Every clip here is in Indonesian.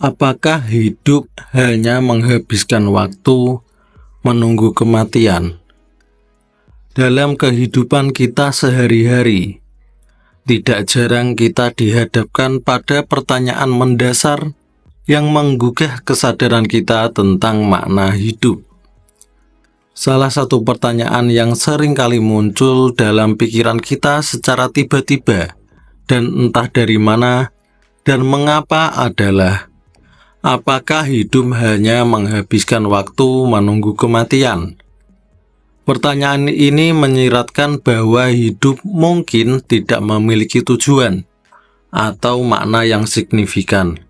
Apakah hidup hanya menghabiskan waktu menunggu kematian? Dalam kehidupan kita sehari-hari, tidak jarang kita dihadapkan pada pertanyaan mendasar yang menggugah kesadaran kita tentang makna hidup. Salah satu pertanyaan yang sering kali muncul dalam pikiran kita secara tiba-tiba dan entah dari mana dan mengapa adalah, apakah hidup hanya menghabiskan waktu menunggu kematian? Pertanyaan ini menyiratkan bahwa hidup mungkin tidak memiliki tujuan atau makna yang signifikan,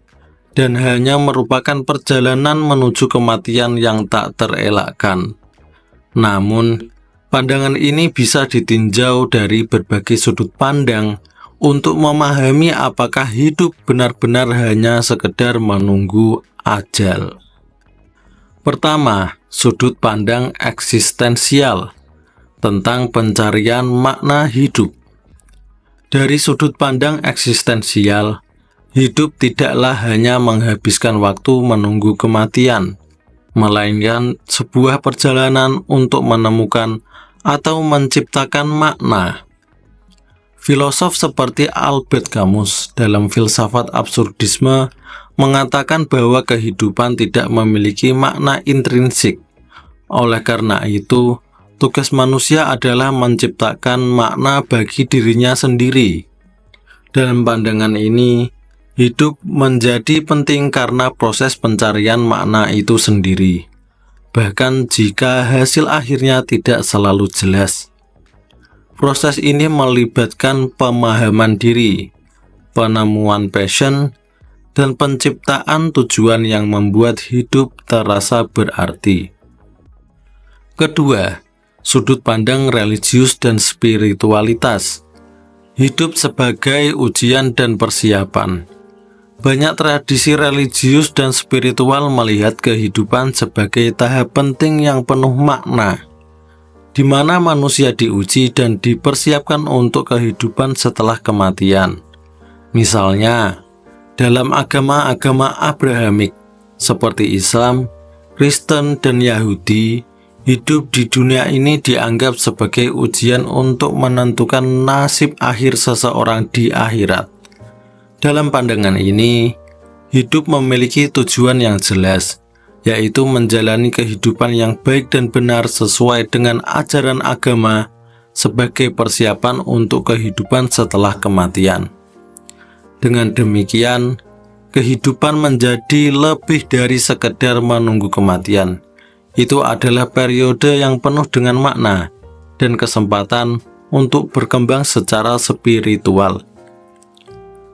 dan hanya merupakan perjalanan menuju kematian yang tak terelakkan. Namun, pandangan ini bisa ditinjau dari berbagai sudut pandang untuk memahami apakah hidup benar-benar hanya sekedar menunggu ajal. Pertama, sudut pandang eksistensial tentang pencarian makna hidup. Dari sudut pandang eksistensial, hidup tidaklah hanya menghabiskan waktu menunggu kematian, melainkan sebuah perjalanan untuk menemukan atau menciptakan makna. Filosof seperti Albert Camus dalam filsafat absurdisme mengatakan bahwa kehidupan tidak memiliki makna intrinsik. Oleh karena itu, tugas manusia adalah menciptakan makna bagi dirinya sendiri. Dalam pandangan ini, hidup menjadi penting karena proses pencarian makna itu sendiri, bahkan jika hasil akhirnya tidak selalu jelas. Proses ini melibatkan pemahaman diri, penemuan passion, dan penciptaan tujuan yang membuat hidup terasa berarti. Kedua, sudut pandang religius dan spiritualitas. Hidup sebagai ujian dan persiapan. Banyak tradisi religius dan spiritual melihat kehidupan sebagai tahap penting yang penuh makna, di mana manusia diuji dan dipersiapkan untuk kehidupan setelah kematian. Misalnya, dalam agama-agama Abrahamik seperti Islam, Kristen, dan Yahudi, hidup di dunia ini dianggap sebagai ujian untuk menentukan nasib akhir seseorang di akhirat. Dalam pandangan ini, hidup memiliki tujuan yang jelas, yaitu menjalani kehidupan yang baik dan benar sesuai dengan ajaran agama sebagai persiapan untuk kehidupan setelah kematian. Dengan demikian, kehidupan menjadi lebih dari sekedar menunggu kematian. Itu adalah periode yang penuh dengan makna dan kesempatan untuk berkembang secara spiritual.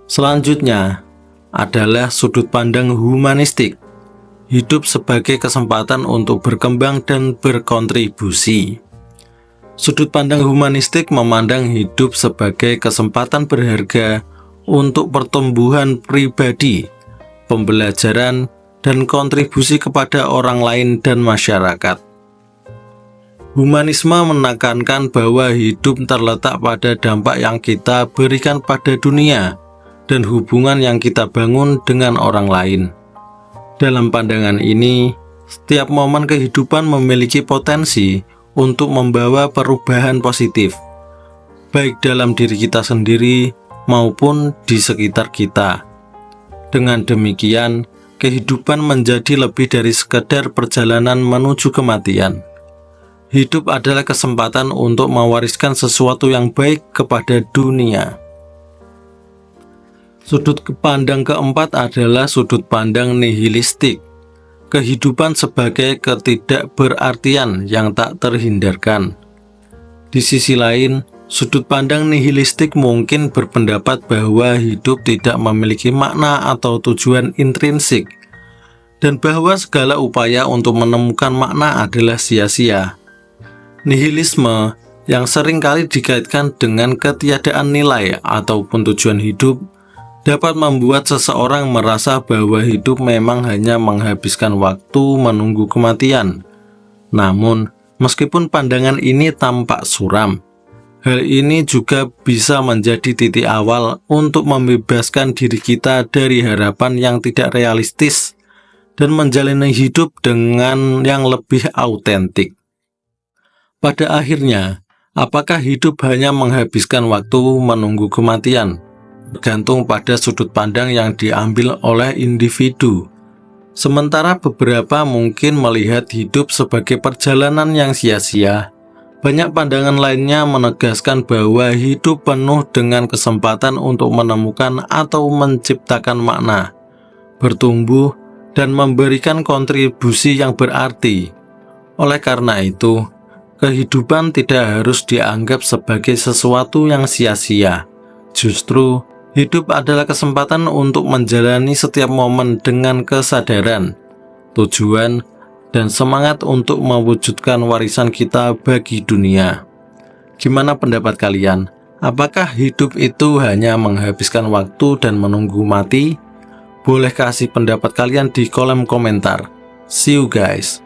Selanjutnya adalah sudut pandang humanistik. Hidup sebagai kesempatan untuk berkembang dan berkontribusi. Sudut pandang humanistik memandang hidup sebagai kesempatan berharga untuk pertumbuhan pribadi, pembelajaran, dan kontribusi kepada orang lain dan masyarakat. Humanisme menekankan bahwa hidup terletak pada dampak yang kita berikan pada dunia dan hubungan yang kita bangun dengan orang lain. Dalam pandangan ini, setiap momen kehidupan memiliki potensi untuk membawa perubahan positif, baik dalam diri kita sendiri maupun di sekitar kita. Dengan demikian, kehidupan menjadi lebih dari sekedar perjalanan menuju kematian. Hidup adalah kesempatan untuk mewariskan sesuatu yang baik kepada dunia. Sudut pandang keempat adalah sudut pandang nihilistik. Kehidupan sebagai ketidakberartian yang tak terhindarkan. Di sisi lain, sudut pandang nihilistik mungkin berpendapat bahwa hidup tidak memiliki makna atau tujuan intrinsik, dan bahwa segala upaya untuk menemukan makna adalah sia-sia. Nihilisme yang seringkali dikaitkan dengan ketiadaan nilai ataupun tujuan hidup dapat membuat seseorang merasa bahwa hidup memang hanya menghabiskan waktu menunggu kematian. Namun, meskipun pandangan ini tampak suram, Hal ini juga bisa menjadi titik awal untuk membebaskan diri kita dari harapan yang tidak realistis dan menjalani hidup dengan yang lebih autentik. Pada akhirnya, apakah hidup hanya menghabiskan waktu menunggu kematian? Bergantung pada sudut pandang yang diambil oleh individu. Sementara beberapa mungkin melihat hidup sebagai perjalanan yang sia-sia, banyak pandangan lainnya menegaskan bahwa hidup penuh dengan kesempatan untuk menemukan atau menciptakan makna, bertumbuh, dan memberikan kontribusi yang berarti. Oleh karena itu, kehidupan tidak harus dianggap sebagai sesuatu yang sia-sia. Justru, hidup adalah kesempatan untuk menjalani setiap momen dengan kesadaran, tujuan, dan semangat untuk mewujudkan warisan kita bagi dunia. Gimana pendapat kalian? Apakah hidup itu hanya menghabiskan waktu dan menunggu mati? Boleh kasih pendapat kalian di kolom komentar. See you guys.